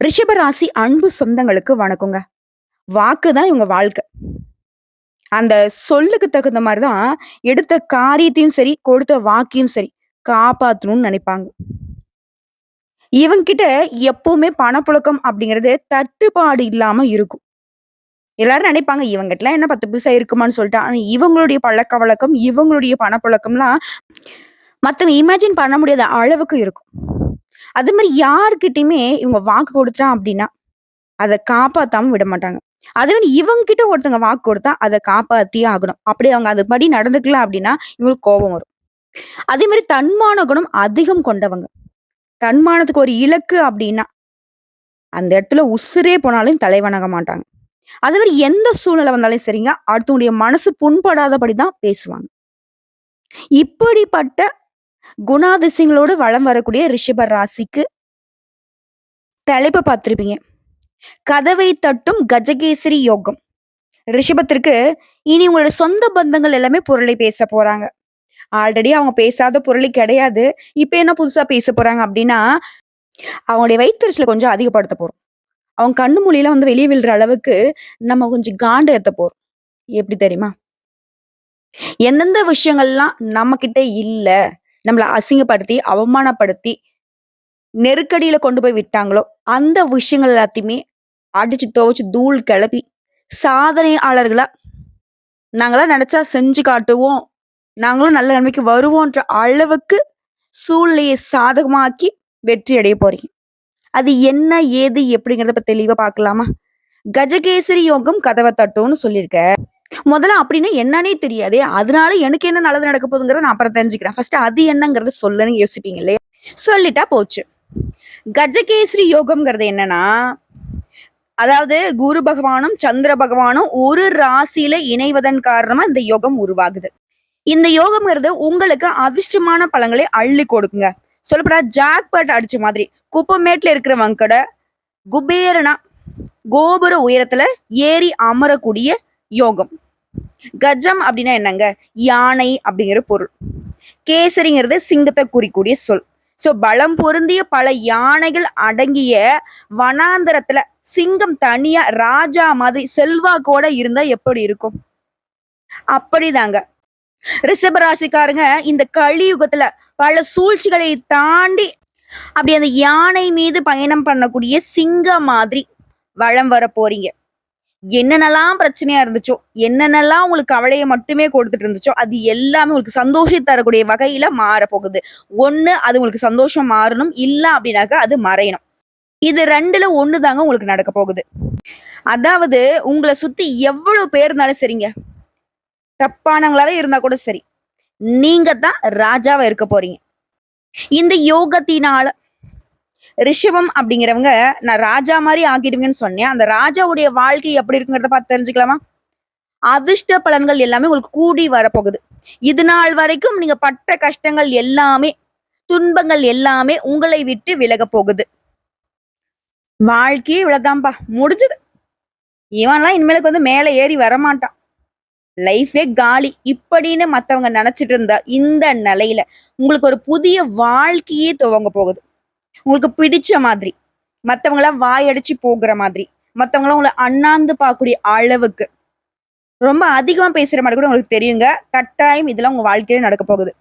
ரிஷபராசி அன்பு சொந்தங்களுக்கு வணக்கங்க. வாக்கு தான் இவங்க வாழ்க்கை. அந்த சொல்லுக்கு தகுந்த மாரி தான் எடுத்த காரியத்தையும் சரி, கொடுத்த வாக்கையும் சரி காப்பாத்தணும்னு நெனைப்பாங்க. இவங்ககிட்ட எப்பவுமே பணப்புழக்கம் அப்படிங்கிறது தட்டுப்பாடு இல்லாம இருக்கும். எல்லாரும் நெனைப்பாங்க, இவங்ககிட்டலாம் என்ன 10 பைசா இருக்குமான்னு சொல்லிட்டு. ஆனா இவங்களுடைய பழக்கவழக்கம், இவங்களுடைய பணப்புழக்கம்லாம் மத்தவங்க இமேஜின் பண்ண முடியாத அளவுக்கு இருக்கும். அது மாரி யார்கிட்டயுமே இவங்க வாக்கு குடுத்துட்டான் அப்படின்னா, அத காப்பாத்தாம விட மாட்டாங்க. அதுவே இவங்க கிட்ட ஒருத்தவங்க வாக்கு கொடுத்தா, அத காப்பாத்தியே ஆகணும். அப்படி அவங்க அதுபடி நடந்துக்கல அப்படின்னா, இவங்களுக்கு கோபம் வரும். அதே மாரி தன்மான குணம் அதிகம் கொண்டவங்க. தன்மானத்துக்கு ஒரு இலக்கு அப்படின்னா, அந்த இடத்துல உசுரே போனாலும் தலைவணங்க மாட்டாங்க. அது மாரி எந்த சூழ்நிலை வந்தாலும் சரிங்க, அடுத்தவங்களுடைய மனசு புண்படாதபடி தான் பேசுவாங்க. இப்படிப்பட்ட குணாதிசயங்களோடு வலம் வரக்கூடிய ரிஷப ராசிக்கு தலைப்ப பார்த்திருப்பீங்க. கதவை தட்டும் கஜகேசரி யோகம். ரிஷபத்திற்கு இனி உங்களோட சொந்த பந்தங்கள் எல்லாமே புரளி பேச போறாங்க. ஆல்ரெடி அவங்க பேசாத புரளி கிடையாது. இப்ப என்ன புதுசா பேச போறாங்க அப்படின்னா, அவங்களுடைய வயித்தெரிச்சல கொஞ்சம் அதிகப்படுத்த போறோம். அவங்க கண்ணு மூலியலாம் வந்து வெளிய விழுற அளவுக்கு நம்ம கொஞ்சம் காண்டு ஏத்த போறோம். எப்படி தெரியுமா? எந்தெந்த விஷயங்கள்லாம் நம்மகிட்ட இல்ல, நம்மள அசிங்கப்படுத்தி, அவமானப்படுத்தி, நெருக்கடியில கொண்டு போய் விட்டாங்களோ, அந்த விஷயங்கள் எல்லாத்தையுமே அடிச்சு துவச்சு தூள் கிளப்பி, சாதனையாளர்களா நாங்கலாம் நெனச்சா செஞ்சு காட்டுவோம். நாங்களும் நல்ல நிலைமைக்கு வருவோன்ற அளவுக்கு சூழ்நிலையை சாதகமாக்கி வெற்றி அடைய போறீங்க. அது என்ன, ஏது, எப்படிங்கிறத இப்ப தெளிவா பார்க்கலாமா? கஜகேசரி யோகம் கதவ தட்டும்னு சொல்லியிருக்க. முதல்ல அப்படின்னா என்னன்னே தெரியாதே. அதனால எனக்கு என்ன நல்லது நடக்க போகுதுங்கிறத நான் அப்புறம் தெரிஞ்சுக்கிறேன். ஃபர்ஸ்ட் அது என்னங்கிறத சொல்லுன்னு யோசிப்பீங்க இல்லையா? சொல்லிட்டா போச்சு. கஜகேசரி யோகம்ங்கிறது என்னன்னா, அதாவது குரு பகவானும் சந்திர பகவானும் ஒரு ராசியில இணைவதன் காரணமா இந்த யோகம் உருவாகுது. இந்த யோகம்ங்கிறது உங்களுக்கு அதிர்ஷ்டமான பலன்களை அள்ளி கொடுக்குங்க. சொல்லப்போனா ஜாக்பாட் அடிச்ச மாதிரி குப்பமேட்ல இருக்கிறவங்க கூட குபேரனா கோபுர உயரத்துல ஏறி அமரக்கூடிய யோகம். கஜம் அப்படின்னா என்னங்க? யானை அப்படிங்கிற பொருள். கேசரிங்கிறது சிங்கத்தை குறிக்கூடிய சொல். சோ பலம் பொருந்திய பல யானைகள் அடங்கிய வனாந்தரத்துல சிங்கம் தனியா ராஜா மாதிரி செல்வாக்கோட இருந்தா எப்படி இருக்கும்? அப்படிதாங்க ரிஷபராசிக்காரங்க இந்த கலியுகத்துல பல சூழ்ச்சிகளை தாண்டி அப்படி அந்த யானை மீது பயணம் பண்ணக்கூடிய சிங்கம் மாதிரி வளம் வர போறீங்க. என்னென்னலாம் பிரச்சனையா இருந்துச்சோ, என்னென்னலாம் உங்களுக்கு கவலையை மட்டுமே கொடுத்துட்டு இருந்துச்சோ, அது எல்லாமே உங்களுக்கு சந்தோஷம் தரக்கூடிய வகையில மாற போகுது. ஒண்ணு அது உங்களுக்கு சந்தோஷம் மாறணும், இல்ல அப்படின்னாக்கா அது மறையணும். இது 2ல 1 தாங்க உங்களுக்கு நடக்க போகுது. அதாவது உங்களை சுத்தி எவ்வளவு பேர் இருந்தாலும் சரிங்க, தப்பானவங்களாவே இருந்தா கூட சரி, நீங்க தான் ராஜாவா இருக்க போறீங்க. இந்த யோகத்தினால ரிஷபம் அப்படிங்கிறவங்க நான் ராஜா மாதிரி ஆக்கிடுவீங்கன்னு சொன்னேன். அந்த ராஜாவுடைய வாழ்க்கை எப்படி இருக்குங்கிறத பார்த்து தெரிஞ்சுக்கலாமா? அதிர்ஷ்ட பலன்கள் எல்லாமே உங்களுக்கு கூடி வரப்போகுது. இது நாள் வரைக்கும் நீங்க பட்ட கஷ்டங்கள் எல்லாமே, துன்பங்கள் எல்லாமே உங்களை விட்டு விலக போகுது. வாழ்க்கையே இவ்வளவுதான்ப்பா, முடிஞ்சது. இவன்லாம் இனிமேலுக்கு வந்து மேல ஏறி வரமாட்டான். லைஃபே காலி இப்படின்னு மத்தவங்க நினைச்சிட்டு இருந்தா இந்த நிலையில உங்களுக்கு ஒரு புதிய வாழ்க்கையே துவங்க போகுது. உங்களுக்கு பிடிச்ச மாதிரி, மத்தவங்களாம் வாயடிச்சு போகிற மாதிரி, மத்தவங்களாம் உங்களை அண்ணாந்து பார்க்கக்கூடிய அளவுக்கு ரொம்ப அதிகமா பேசுற மாதிரி கூட உங்களுக்கு தெரியுங்க. கட்டாயம் இதெல்லாம் உங்க வாழ்க்கையில நடக்க போகுது.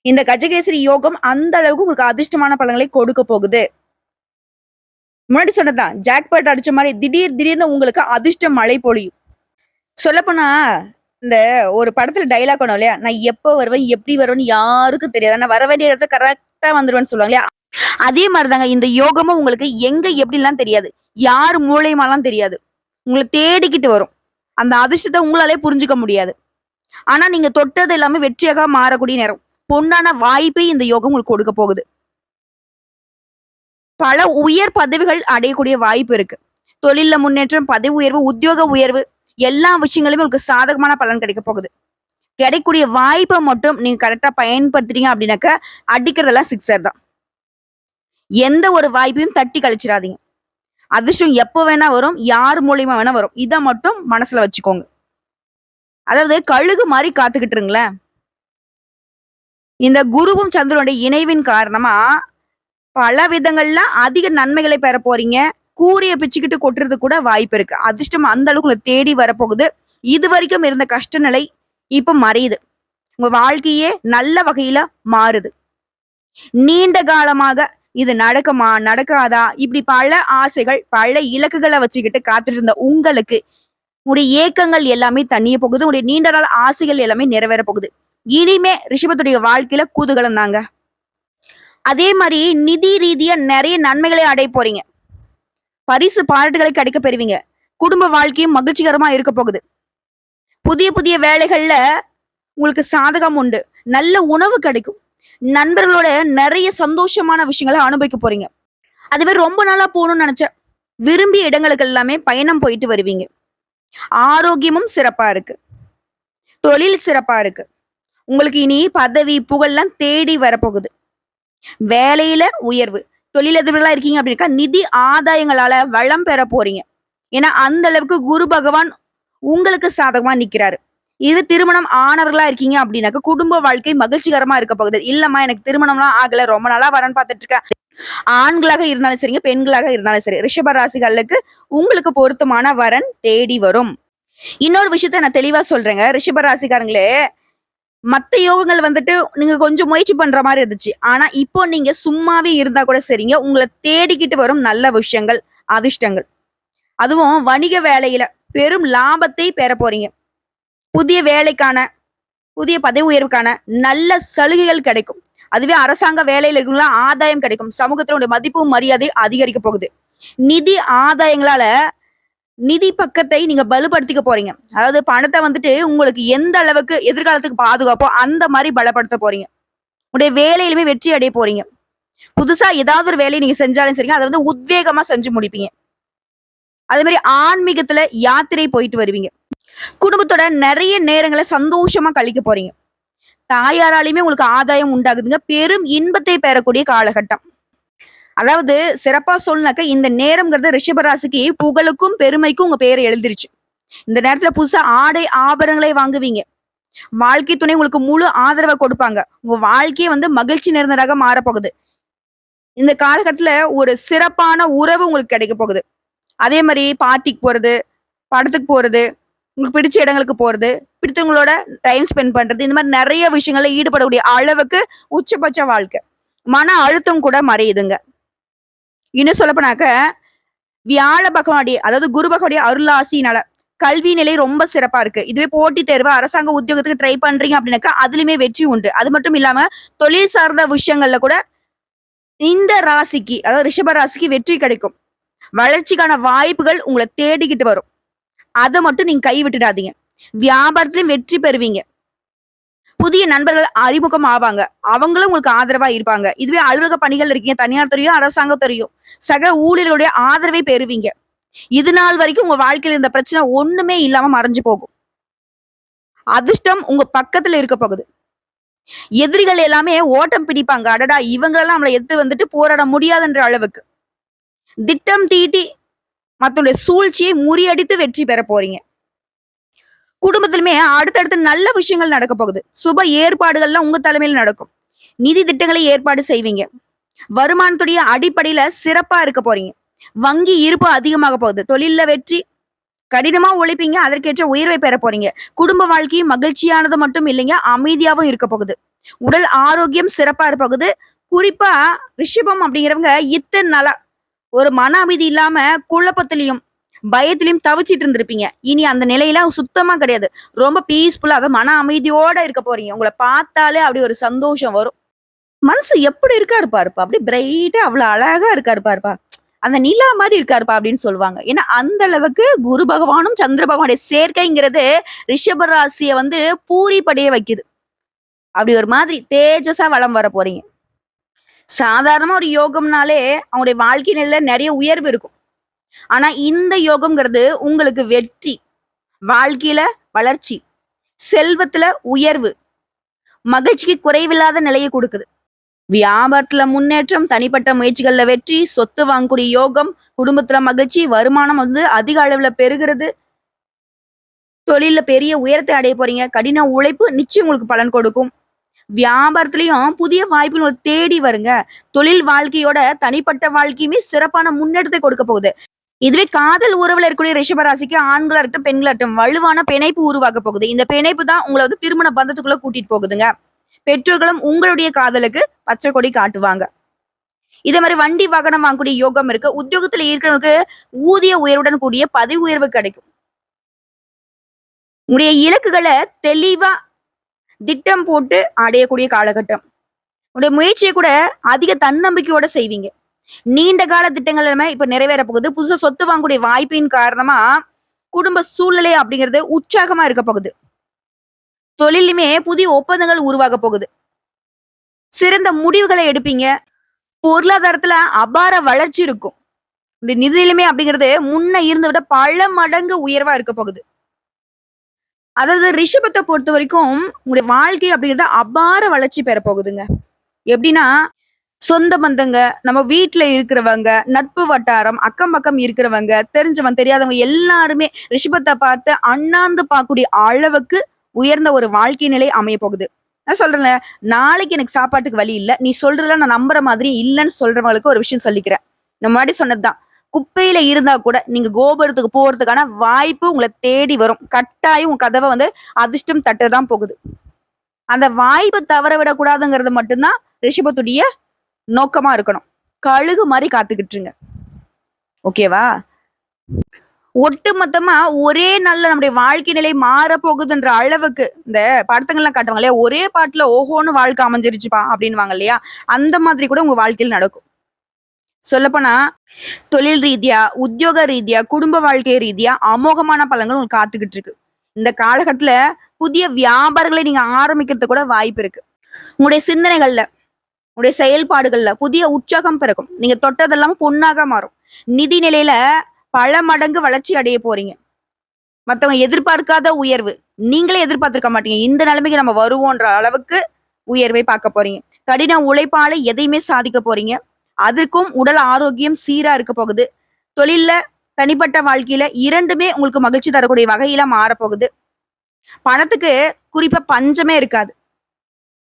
இந்த கஜகேசரி யோகம் அந்த அளவுக்கு உங்களுக்கு அதிர்ஷ்டமான பலன்களை கொடுக்க போகுது. முன்னாடி சொன்னதுதான், ஜாக்பாட் அடிச்ச மாதிரி திடீர்னு உங்களுக்கு அதிர்ஷ்ட மழை பொழியும். சொல்லப்போனா இந்த ஒரு படத்துல டைலாக் ஒண்ணும் இல்லையா, நான் எப்ப வருவேன் எப்படி வருவேன்னு யாருக்கும் தெரியாது, ஆனா வர வேண்டிய இடத்துல கரெக்டா வந்துருவேன்னு சொல்லுவாங்க இல்லையா? அதே மாதிரிதாங்க இந்த யோகமும் உங்களுக்கு எங்க எப்படிலாம் தெரியாது, யார் மூலியமாலாம் தெரியாது, உங்களை தேடிக்கிட்டு வரும். அந்த அதிர்ஷ்டத்தை உங்களாலே புரிஞ்சுக்க முடியாது. ஆனா நீங்க தொட்டது எல்லாமே வெற்றியாக மாறக்கூடிய நேரம். பொன்னான வாய்ப்பை இந்த யோகம் உங்களுக்கு கொடுக்க போகுது. பல உயர் பதவிகள் அடையக்கூடிய வாய்ப்பு இருக்கு. தொழில்ல முன்னேற்றம், பதவி உயர்வு, உத்தியோக உயர்வு, எல்லா விஷயங்களுமே உங்களுக்கு சாதகமான பலன் கிடைக்க போகுது. கிடைக்கக்கூடிய வாய்ப்பை மட்டும் நீங்க கரெக்டா பயன்படுத்துறீங்க அப்படின்னாக்க அடிக்கிறதெல்லாம் சிக்ஸர் தான். எந்த ஒரு வாய்ப்பையும் தட்டி கழிச்சிடாதீங்க. அதிர்ஷ்டம் எப்போ வேணா வரும், யார் மூலியமா வேணா வரும். இதை மட்டும் மனசுல வச்சுக்கோங்க. அதாவது கழுகு மாதிரி காத்துக்கிட்டு இருங்களேன். இந்த குருவும் சந்திரனுடைய இணைவின் காரணமா பல விதங்கள்ல அதிக நன்மைகளை பெற போறீங்க. கூரிய பிச்சுக்கிட்டு கொட்டுறது கூட வாய்ப்பு இருக்கு. அதிர்ஷ்டம் அந்த அளவுக்கு உங்களை தேடி வரப்போகுது. இதுவரைக்கும் இருந்த கஷ்ட நிலை இப்ப மறையுது. உங்க வாழ்க்கையே நல்ல வகையில மாறுது. நீண்ட காலமாக இது நடக்குமா? நடக்காதா? இப்படி பல ஆசைகள், பல இலக்குகள வச்சுக்கிட்டு காத்துட்டு இருந்த உங்களுக்கு, உங்களுடைய ஏக்கங்கள் எல்லாமே தணிய போகுது. உங்களுடைய நீண்ட நாள் ஆசைகள் எல்லாமே நிறைவேற போகுது. இனிமே ரிஷபத்துடைய வாழ்க்கையில குதூகலம் தாங்க. அதே மாரி நிதி ரீதியா நெறைய நன்மைகளை அடைய போறீங்க. பரிசு பாராட்டுகளை கிடைக்கப் பெறுவீங்க. குடும்ப வாழ்க்கையும் மகிழ்ச்சிகரமா இருக்க போகுது. புதிய புதிய வேலைகள்ல உங்களுக்கு சாதகம் உண்டு. நல்ல உணவு கிடைக்கும். நண்பர்களோட நெறைய சந்தோஷமான விஷயங்கள அனுபவிக்க போறீங்க. அதுவே ரொம்ப நாளா போணும்னு நெனச்ச விரும்பிய இடங்களுக்கு எல்லாமே பயணம் போயிட்டு வருவீங்க. ஆரோக்கியமும் சிறப்பா இருக்கு. தொழில் சிறப்பா இருக்கு. உங்களுக்கு இனி பதவி, புகழ்லாம் தேடி வரப்போகுது. வேலையில உயர்வு. தொழிலதிபர்களா இருக்கீங்க அப்படின்னா நிதி ஆதாயங்களால வளம் பெற போறீங்க. ஏன்னா அந்த அளவுக்கு குரு பகவான் உங்களுக்கு சாதகமா நிக்கிறாரு. இது திருமணம் ஆனவர்களா இருக்கீங்க அப்படின்னாக்க குடும்ப வாழ்க்கை மகிழ்ச்சிகரமா இருக்க போகுது. இல்லம்மா எனக்கு திருமணம்லாம் ஆகல, ரொம்ப நாளா வரேன்னு பார்த்துட்டு இருக்கேன். ஆண்களாக இருந்தாலும் சரிங்க, பெண்களாக இருந்தாலும் சரி, ரிஷப ராசிகளுக்கு உங்களுக்கு பொருத்தமான வரன் தேடி வரும். இன்னொரு விஷயத்த நான் தெளிவா சொல்றேங்க. ரிஷப ராசிக்காரங்களே, மத்த யோகங்கள் வந்துட்டு நீங்க கொஞ்சம் முயற்சி பண்ற மாதிரி இருந்துச்சு. ஆனா இப்போ நீங்க சும்மாவே இருந்தா கூட சரிங்க. உங்களை தேடிக்கிட்டு வரும் நல்ல விஷயங்கள், அதிர்ஷ்டங்கள். அதுவும் வணிக வேலையில பெரும் லாபத்தை பெற போறீங்க. புதிய வேலைக்கான, புதிய பதவி உயர்வுக்கான நல்ல சலுகைகள் கிடைக்கும். அதுவே அரசாங்க வேலையில இருக்கவங்களா ஆதாயம் கிடைக்கும். சமூகத்தினுடைய மதிப்பும் மரியாதையும் அதிகரிக்க போகுது. நிதி ஆதாயங்களால நிதி பக்கத்தை நீங்க பலப்படுத்திக்க போறீங்க. அதாவது பணத்தை வந்துட்டு உங்களுக்கு எந்த அளவுக்கு எதிர்காலத்துக்கு பாதுகாப்போ அந்த மாதிரி பலப்படுத்த போறீங்க. உங்களுடைய வேலையிலுமே வெற்றி அடைய போறீங்க. புதுசா ஏதாவது ஒரு வேலையை நீங்க செஞ்சாலும் சரிங்க, அதை வந்து உத்வேகமா செஞ்சு முடிப்பீங்க. அதே மாதிரி ஆன்மீகத்துல யாத்திரை போயிட்டு வருவீங்க. குடும்பத்தோட நிறைய நேரங்களை சந்தோஷமா கழிக்க போறீங்க. தாயாராலையுமே உங்களுக்கு ஆதாயம் உண்டாகுதுங்க. பெரும் இன்பத்தை பெறக்கூடிய காலகட்டம். அதாவது சிறப்பா சொல்லுனாக்க இந்த நேரம்ங்கிறது ரிஷபராசிக்கு புகழுக்கும் பெருமைக்கும் உங்க பேரை எழுதிருச்சு. இந்த நேரத்துல புதுசா ஆடை ஆபரணங்களை வாங்குவீங்க. வாழ்க்கை துணை உங்களுக்கு முழு ஆதரவை கொடுப்பாங்க. உங்க வாழ்க்கையே வந்து மகிழ்ச்சி நிறைந்ததாக மாறப்போகுது. இந்த காலகட்டத்துல ஒரு சிறப்பான உறவு உங்களுக்கு கிடைக்க போகுது. அதே மாதிரி பார்ட்டிக்கு போறது, படத்துக்கு போறது, உங்களுக்கு பிடிச்ச இடங்களுக்கு போறது, பிடித்தவங்களோட டைம் ஸ்பெண்ட் பண்றது, இந்த மாதிரி நிறைய விஷயங்கள்ல ஈடுபடக்கூடிய அளவுக்கு உச்சபட்ச வாழ்க்கை. மன அழுத்தம் கூட மறையுதுங்க. இன்னும் சொல்லப்போனாக்க வியாழ பகவானுடைய, அதாவது குரு பகவானுடைய அருளாசினால கல்வி நிலை ரொம்ப சிறப்பா இருக்கு. இதுவே போட்டித் தேர்வு, அரசாங்க உத்தியோகத்துக்கு ட்ரை பண்றீங்க அப்படின்னாக்கா அதுலயுமே வெற்றி உண்டு. அது மட்டும் இல்லாம தொழில் சார்ந்த விஷயங்கள்ல கூட இந்த ராசிக்கு, அதாவது ரிஷப ராசிக்கு வெற்றி கிடைக்கும். வளர்ச்சிக்கான வாய்ப்புகள் உங்களை தேடிக்கிட்டு வரும். அதை மட்டும் நீங்க கை விட்டுடாதீங்க. வியாபாரத்திலும் வெற்றி பெறுவீங்க. புதிய நண்பர்கள் அறிமுகம் ஆவாங்க. அவங்களும் உங்களுக்கு ஆதரவா இருப்பாங்க. இதுவே அலுவலக பணிகள் இருக்கீங்க, தனியார் துறையோ அரசாங்க துறையோ, சக ஊழியர்களுடைய ஆதரவை பெறுவீங்க. இது நாள் வரைக்கும் உங்க வாழ்க்கையில இருந்த பிரச்சனை ஒண்ணுமே இல்லாம மறைஞ்சு போகும். அதிர்ஷ்டம் உங்க பக்கத்துல இருக்க போகுது. எதிரிகள் எல்லாமே ஓட்டம் பிடிப்பாங்க. அடடா, இவங்களெல்லாம் நம்மளை எதிர்த்து வந்துட்டு போராட முடியாதுன்ற அளவுக்கு திட்டம் தீட்டி மத்தவங்களுடைய சூழ்ச்சியை முறியடித்து வெற்றி பெற போறீங்க. குடும்பத்திலுமே அடுத்தடுத்து நல்ல விஷயங்கள் நடக்க போகுது. சுப ஏற்பாடுகள்லாம் உங்க தலைமையில் நடக்கும். நிதி திட்டங்களை ஏற்பாடு செய்வீங்க. வருமானத்துடைய அடிப்படையில சிறப்பா இருக்க போறீங்க. வங்கி இருப்பு அதிகமாக போகுது. தொழில்ல வெற்றி, கடினமா உழைப்பீங்க, அதற்கேற்ற உயர்வை பெற போறீங்க. குடும்ப வாழ்க்கையும் மகிழ்ச்சியானது மட்டும் இல்லைங்க, அமைதியாவும் இருக்க போகுது. உடல் ஆரோக்கியம் சிறப்பா இருக்க போகுது. குறிப்பா ரிஷபம் அப்படிங்கிறவங்க இத்தனை நாளா ஒரு மன அமைதி இல்லாம குழப்பத்திலையும் பயத்திலையும் தவிச்சிட்டு இருந்திருப்பீங்க. இனி அந்த நிலையில சுத்தமா கிடையாது. ரொம்ப பீஸ்ஃபுல்லா, அதாவது மன அமைதியோட இருக்க போறீங்க. உங்களை பார்த்தாலே அப்படி ஒரு சந்தோஷம் வரும். மனசு எப்படி இருக்காரு பாருப்பா, அப்படி பிரைட்டா அவ்வளவு அழகா இருக்காரு பாருப்பா, அந்த நிலா மாதிரி இருக்காருப்பா அப்படின்னு சொல்லுவாங்க. ஏன்னா அந்த அளவுக்கு குரு பகவானும் சந்திர பகவானுடைய சேர்க்கைங்கிறது ரிஷப ராசியை வந்து பூரிப்படைய வைக்குது. அப்படி ஒரு மாதிரி தேஜஸா வளம் வர போறீங்க. சாதாரணமா ஒரு யோகம்னாலே அவங்களுடைய வாழ்க்கை நிலையில நிறைய உயர்வு இருக்கும். ஆனா இந்த யோகம்ங்கிறது உங்களுக்கு வெற்றி, வாழ்க்கையில வளர்ச்சி, செல்வத்துல உயர்வு, மகிழ்ச்சிக்கு குறைவில்லாத நிலையை கொடுக்குது. வியாபாரத்துல முன்னேற்றம், தனிப்பட்ட முயற்சிகள்ல வெற்றி, சொத்து வாங்கக்கூடிய யோகம், குடும்பத்துல மகிழ்ச்சி, வருமானம் வந்து அதிக அளவுல பெருகிறது, தொழில பெரிய உயரத்தை அடைய போறீங்க. கடின உழைப்பு நிச்சயம் உங்களுக்கு பலன் கொடுக்கும். வியாபாரத்திலயும் புதிய வாய்ப்புகள் உங்களுக்கு தேடி வருங்க. தொழில் வாழ்க்கையோட தனிப்பட்ட வாழ்க்கையுமே சிறப்பான முன்னேற்றத்தை கொடுக்க போகுது. இதுவே காதல் உறவுல இருக்கக்கூடிய ரிஷப ராசிக்கு ஆண்களா இருக்கட்டும், பெண்களா இருக்கட்டும் வலுவான பிணைப்பு உருவாக்க போகுது. இந்த பிணைப்பு தான் உங்கள வந்து திருமண பந்தத்துக்குள்ள கூட்டிட்டு போகுதுங்க. பெற்றோர்களும் உங்களுடைய காதலுக்கு பச்சை கொடி காட்டுவாங்க. இதே மாதிரி வண்டி வாகனம் வாங்கக்கூடிய யோகம் இருக்கு. உத்தியோகத்துல இருக்கிறவங்களுக்கு ஊதிய உயர்வுடன் கூடிய பதவி உயர்வு கிடைக்கும். உங்களுடைய இலக்குகளை தெளிவா திட்டம் போட்டு அடையக்கூடிய காலகட்டம். உங்களுடைய முயற்சியை கூட அதிக தன்னம்பிக்கையோட செய்வீங்க. நீண்ட கால திட்டங்கள் எல்லாமே இப்ப நிறைவேற போகுது. புதுசா சொத்து வாங்கக்கூடிய வாய்ப்பின் காரணமா குடும்ப சூழ்நிலை அப்படிங்கிறது உற்சாகமா இருக்க போகுது. தொழிலுமே புதிய ஒப்பந்தங்கள் உருவாக போகுது. சிறந்த முடிவுகளை எடுப்பீங்க. பொருளாதாரத்துல அபார வளர்ச்சி இருக்கும். இந்த நிதியிலுமே அப்படிங்கிறது முன்ன இருந்த விட பல மடங்கு உயர்வா இருக்க போகுது. அதாவது ரிஷபத்தை பொறுத்த வரைக்கும் உங்களுடைய வாழ்க்கை அப்படிங்கிறது அபார வளர்ச்சி பெற போகுதுங்க. எப்படின்னா சொந்த பந்தங்க, நம்ம வீட்டுல இருக்கிறவங்க, நட்பு வட்டாரம், அக்கம் பக்கம் இருக்கிறவங்க, தெரிஞ்சவன் தெரியாதவங்க எல்லாருமே ரிஷபத்தை பார்த்து அண்ணாந்து பார்க்கக்கூடிய அளவுக்கு உயர்ந்த ஒரு வாழ்க்கை நிலை அமைய போகுது. நான் சொல்றேன், நாளைக்கு எனக்கு சாப்பாட்டுக்கு வழி இல்லை, நீ சொல்றதுல நான் நம்புற மாதிரி இல்லைன்னு சொல்றவங்களுக்கு ஒரு விஷயம் சொல்லிக்கிறேன். நம்ம முன்னாடி சொன்னதுதான், குப்பையில இருந்தா கூட நீங்க கோபுரத்துக்கு போறதுக்கான வாய்ப்பு உங்களை தேடி வரும். கட்டாயம் உங்க கதவை வந்து அதிர்ஷ்டம் தட்டதான் போகுது. அந்த வாய்ப்பை தவற விடக்கூடாதுங்கிறது மட்டும்தான் ரிஷபத்துடைய நோக்கமா இருக்கணும். கழுகு மாதிரி காத்துக்கிட்டுருங்க. ஓகேவா? ஒட்டு மொத்தமா ஒரே நாள்ல நம்முடைய வாழ்க்கை நிலை மாற போகுதுன்ற அளவுக்கு இந்த படத்துங்கள்லாம் காட்டுவாங்க இல்லையா, ஒரே பாட்டுல ஓஹோன்னு வாழ்க்கை அமைஞ்சிருச்சுப்பா அப்படின்வாங்க இல்லையா, அந்த மாதிரி கூட உங்க வாழ்க்கையில் நடக்கும். சொல்லப்போனா தொழில் ரீதியா, உத்தியோக ரீதியா, குடும்ப வாழ்க்கை ரீதியா அமோகமான பலன்கள் உங்களுக்கு காத்துக்கிட்டு இருக்கு. இந்த காலகட்டத்துல புதிய வியாபாரங்களை நீங்க ஆரம்பிக்கிறது கூட வாய்ப்பு இருக்கு. உங்களுடைய சிந்தனைகள்ல, உங்களுடைய செயல்பாடுகள்ல புதிய உற்சாகம் பிறக்கும். நீங்க தொட்டதெல்லாம் பொன்னாக மாறும். நிதி நிலையில பல மடங்கு வளர்ச்சி அடைய போறீங்க. மத்தவங்க எதிர்பார்க்காத உயர்வு நீங்களே எதிர்பார்த்திருக்க மாட்டீங்க. இந்த நிலைமைக்கு நம்ம வருவோன்ற அளவுக்கு உயர்வை பார்க்க போறீங்க. கடின உழைப்பால எதையுமே சாதிக்க போறீங்க. அதுக்கும் உடல் ஆரோக்கியம் சீரா இருக்க போகுது. தொழில்ல, தனிப்பட்ட வாழ்க்கையில இரண்டுமே உங்களுக்கு மகிழ்ச்சி தரக்கூடிய வகையில மாறப்போகுது. பணத்துக்கு குறிப்பா பஞ்சமே இருக்காது.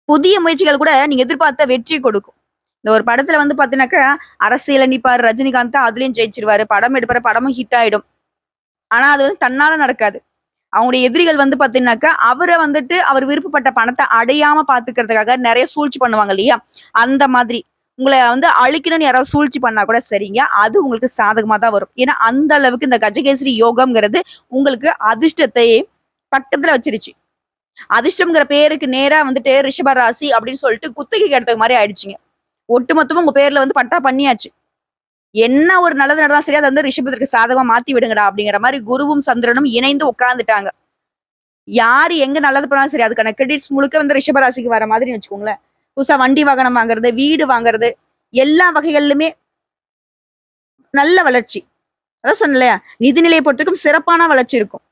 புதிய முயற்சிகள் கூட நீங்க எதிர்பார்த்த வெற்றி கொடுக்கும். இந்த ஒரு படத்துல வந்து பாத்தீங்கன்னாக்கா அரசியல நிப்பாரு ரஜினிகாந்த், அதுலயும் ஜெயிச்சிருவாரு. படம் எடுப்பாரு, படமும் ஹிட் ஆயிடும். ஆனா அது வந்து தன்னால நடக்காது. அவங்களுடைய எதிரிகள் வந்து பாத்தீங்கன்னாக்கா அவரை வந்துட்டு அவர் விருப்பப்பட்ட பணத்தை அடையாம பாத்துக்கிறதுக்காக நிறைய சூழ்ச்சி பண்ணுவாங்க இல்லையா, அந்த மாதிரி உங்களை வந்து அழிக்கணும்னு யாராவது சூழ்ச்சி பண்ணா கூட சரிங்க, அது உங்களுக்கு சாதகமா தான் வரும். ஏன்னா அந்த அளவுக்கு இந்த கஜகேசரி யோகம்ங்கிறது உங்களுக்கு அதிர்ஷ்டத்தை பக்கத்துல வச்சிருச்சு. அதிர்ஷ்டம்ங்கிற பேருக்கு நேரா வந்துட்டு ரிஷப ராசி அப்படின்னு சொல்லிட்டு குத்தகைக்கு எடுத்த மாதிரி ஆயிடுச்சுங்க. ஒட்டுமொத்தமும் உங்க பேர்ல வந்து பட்டா பண்ணியாச்சு. என்ன ஒரு நல்லது நடந்தா சரி, அதை வந்து ரிஷபத்திற்கு சாதகமா மாத்தி விடுங்கடா அப்படிங்கிற மாதிரி குருவும் சந்திரனும் இணைந்து உட்கார்ந்துட்டாங்க. யாரு எங்க நல்லது பண்ணாலும் சரி, அதுக்கான கிரெடிட்ஸ் முழுக்க வந்து ரிஷபராசிக்கு வர மாதிரி வச்சுக்கோங்களேன். புதுசா வண்டி வாகனம் வாங்குறது, வீடு வாங்குறது, எல்லா வகைகளிலுமே நல்ல வளர்ச்சி. அதான் சொன்னேன் இல்லையா, நிதிநிலையை பொறுத்தவரைக்கும் சிறப்பான வளர்ச்சி இருக்கும்.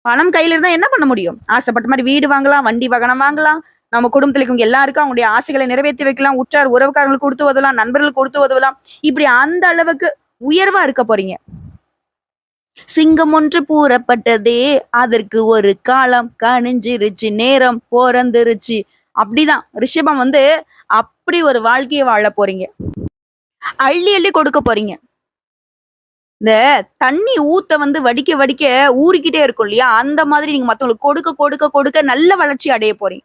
பணம் கையில இருந்தா என்ன பண்ண முடியும்? ஆசைப்பட்ட மாதிரி வீடு வாங்கலாம், வண்டி வாகனம் வாங்கலாம். நம்ம குடும்பத்துல இருக்கவங்க எல்லாருக்கும் அவங்களுடைய ஆசைகளை நிறைவேற்றி வைக்கலாம். உற்றார் உறவுக்காரங்களுக்கு கொடுத்து உதவலாம், நண்பர்களுக்கு கொடுத்து உதவலாம். இப்படி அந்த அளவுக்கு உயர்வா இருக்க போறீங்க. சிங்கம் ஒன்று பூரப்பட்டதே, அதற்கு ஒரு காலம் கணிஞ்சிருச்சு, நேரம் பிறந்துருச்சு. அப்படிதான் ரிஷபம் வந்து அப்படி ஒரு வாழ்க்கையை வாழ போறீங்க. அள்ளி அள்ளி கொடுக்க போறீங்க. இந்த தண்ணி ஊத்த வந்து வடிக்க வடிக்க ஊறிக்கிட்டே இருக்கும் இல்லையா, அந்த மாதிரி நீங்க மத்தவங்களுக்கு கொடுக்க கொடுக்க கொடுக்க நல்ல வளர்ச்சி அடைய போறீங்க.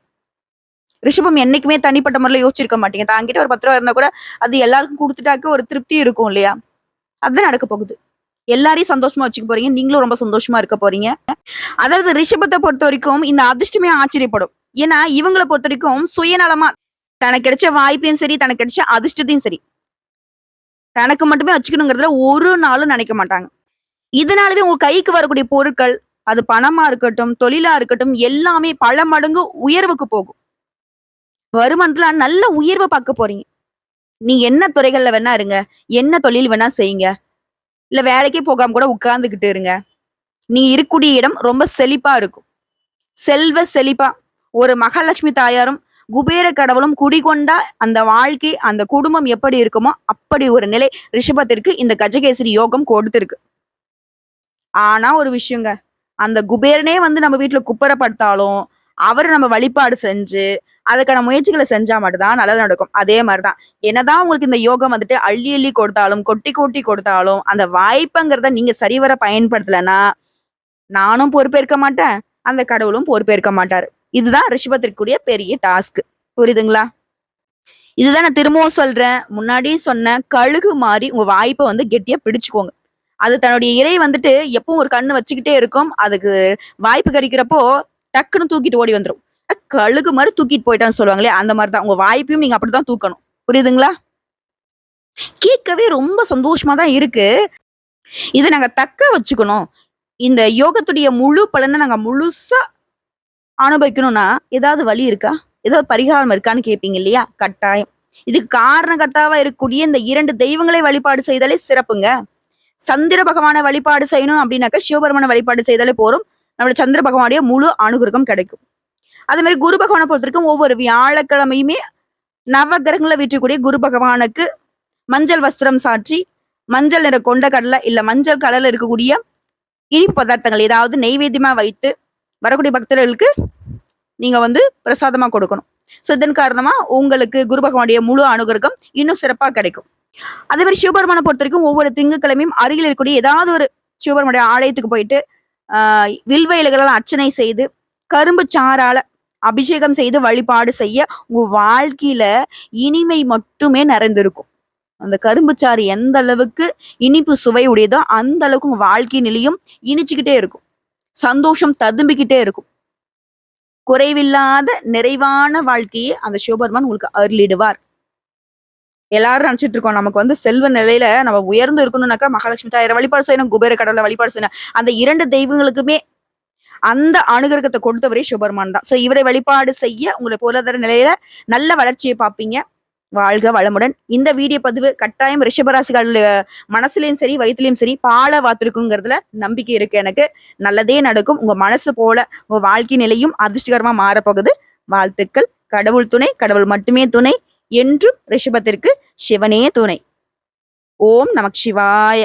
ரிஷபம் என்னைக்குமே தனிப்பட்ட முறையில யோசிச்சிருக்க மாட்டீங்க. தாங்கிட்ட ஒரு 10 ரூபா இருந்தா கூட அது எல்லாருக்கும் கொடுத்துட்டாக்க ஒரு திருப்தி இருக்கும் இல்லையா, அதுதான் நடக்க போகுது. எல்லாரையும் சந்தோஷமா வச்சுக்க போறீங்க. நீங்களும் ரொம்ப சந்தோஷமா இருக்க போறீங்க. அதாவது ரிஷபத்தை பொறுத்த வரைக்கும் இந்த அதிர்ஷ்டமே ஆச்சரியப்படும். ஏன்னா இவங்களை பொறுத்த வரைக்கும் சுயநலமா தனக்கு கிடைச்ச வாய்ப்பையும் சரி, தனக்கு கிடைச்ச அதிர்ஷ்டத்தையும் சரி தனக்கு மட்டுமே வச்சுக்கணுங்கிறதுல ஒரு நாளும் நினைக்க மாட்டாங்க. இதனாலவே உங்க கைக்கு வரக்கூடிய பொருட்கள், அது பணமா இருக்கட்டும், தொழிலா இருக்கட்டும், எல்லாமே பல மடங்கு உயர்வுக்கு போகும். வருமானத்துல நல்ல உயர்வை பார்க்க போறீங்க. நீங்க என்ன துறைகள்ல வேணா இருங்க, என்ன தொழில் வேணா செய்யுங்க, இல்ல வேலைக்கே போகாம கூட உட்கார்ந்துகிட்டு இருங்க. நீ இருக்கக்கூடிய இடம் ரொம்ப செழிப்பா இருக்கும். செல்வ செழிப்பா ஒரு மகாலட்சுமி தாயாரும் குபேர கடவுளும் குடிகொண்டா அந்த வாழ்க்கை, அந்த குடும்பம் எப்படி இருக்குமோ அப்படி ஒரு நிலை ரிஷபத்திற்கு இந்த கஜகேசரி யோகம் கொடுத்திருக்கு. ஆனா ஒரு விஷயங்க, அந்த குபேரனே வந்து நம்ம வீட்டுல குப்பரப்படுத்தாலும் அவர நம்ம வழிபாடு செஞ்சு, அதுக்கான முயற்சிகள செஞ்சா மட்டும் தான் நல்லது நடக்கும். அதே மாரி தான். என்னதான் உங்களுக்கு இந்த யோகம் வந்துட்டு அள்ளி அள்ளி கொடுத்தாலும், கொட்டி கொட்டி கொடுத்தாலும், அந்த வாய்ப்புங்கிறத நீங்க சரிவர பயன்படுத்தலன்னா, நானும் பொறுப்பேற்க மாட்டேன். அந்த கடவுளும் பொறுப்பேற்க மாட்டாரு. இதுதான் ரிஷபத்திற்குரிய பெரிய டாஸ்க். புரியுதுங்களா? இதுதான் நான் திரும்பவும் சொல்றேன். முன்னாடியே சொன்னேன். கழுகு மாரி உங்க வாய்ப்ப வந்து கெட்டியா பிடிச்சுக்கோங்க. அது தன்னுடைய இரை வந்துட்டு எப்பவும் ஒரு கண்ணு வச்சுக்கிட்டே இருக்கும். அதுக்கு வாய்ப்பு கிடைக்கிறப்போ டக்குன்னு தூக்கிட்டு ஓடி வந்துரும். கழுகு மாரி தூக்கிட்டு போயிட்டான்னு சொல்லுவாங்களே, அந்த மாரி தான். உங்க வாய்ப்பையும் நீங்க அப்படித்தான் தூக்கணும். புரியுதுங்களா? கேட்கவே ரொம்ப சந்தோஷமா தான் இருக்கு. இத நாங்க தக்க வச்சுக்கணும். இந்த யோகத்துடைய முழு பலன நாங்க முழுசா அனுபவிக்கணும்னா, ஏதாவது வழி இருக்கா? ஏதாவது பரிகாரம் இருக்கான்னு கேட்பீங்க இல்லையா? கட்டாயம். இதுக்கு காரணகர்த்தாவா இருக்கக்கூடிய இந்த 2 தெய்வங்களை வழிபாடு செய்தாலே சிறப்புங்க. சந்திர பகவான வழிபாடு செய்யணும் அப்படின்னாக்கா, சிவபெருமான வழிபாடு செய்தாலே போதும். நம்மளோட சந்திர பகவானுடைய முழு அனுகிரகம் கிடைக்கும். அதே மாரி குரு பகவான பொறுத்தவரைக்கும் ஒவ்வொரு வியாழக்கிழமையுமே நவகிரகங்கள வீற்றக்கூடிய குரு பகவானுக்கு மஞ்சள் வஸ்திரம் சாற்றி, மஞ்சள் நிற கொண்ட கடலை இல்ல மஞ்சள் கலர்ல இருக்கக்கூடிய இனிப்பு பதார்த்தங்கள் ஏதாவது நெய்வேத்தியமா வைத்து வரக்கூடிய பக்தர்களுக்கு நீங்க வந்து பிரசாதமா கொடுக்கணும். ஸோ இதன் காரணமா உங்களுக்கு குரு பகவானுடைய முழு அனுகிரகம் இன்னும் சிறப்பா கிடைக்கும். அதே மாதிரி சிவபெருமானை பொறுத்த வரைக்கும் ஒவ்வொரு திங்கட்கிழமையும் அருகில் இருக்கக்கூடிய ஏதாவது ஒரு சிவபெருமானுடைய ஆலயத்துக்கு போயிட்டு வில்வ இலைகளால் அர்ச்சனை செய்து கரும்பு சாறால அபிஷேகம் செய்து வழிபாடு செய்ய உங்க வாழ்க்கையில இனிமை மட்டுமே நிறைந்திருக்கும். அந்த கரும்பு சாறு எந்த அளவுக்கு இனிப்பு சுவை உடையதோ அந்த அளவுக்கு உங்க வாழ்க்கை நிலையும் இனிச்சுக்கிட்டே இருக்கும். சந்தோஷம் ததும்பிக்கிட்டே இருக்கும். குறைவில்லாத நிறைவான வாழ்க்கையை அந்த சிவபெருமான் உங்களுக்கு அருளிடுவார். எல்லாரும் நினைச்சிட்டு இருக்கோம் நமக்கு வந்து செல்வ நிலையில நம்ம உயர்ந்து இருக்கணும்னாக்கா மகாலட்சுமி தாயாரை வழிபாடு செய்யணும், குபேர கடவுளை வழிபாடு செய்யணும். அந்த 2 தெய்வங்களுக்குமே அந்த அனுகிரகத்தை கொடுத்தவரே சிவபெருமான் தான். சோ இவரை வழிபாடு செய்ய உங்களை பொருளாதார நிலையில நல்ல வளர்ச்சியை பார்ப்பீங்க. வாழ்க வளமுடன். இந்த வீடியோ பதிவு கட்டாயம் ரிஷபராசிகள் மனசுலயும் சரி வயிற்றுலயும் சரி பால வாத்திருக்குங்கிறதுல நம்பிக்கை இருக்கு எனக்கு. நல்லதே நடக்கும். உங்க மனசு போல உங்க வாழ்க்கை நிலையும் அதிர்ஷ்டகரமா மாறப்போகுது. வாழ்த்துக்கள். கடவுள் துணை, கடவுள் மட்டுமே துணை. என்றும் ரிஷபத்திற்கு சிவனே துணை. ஓம் நமக் சிவாய.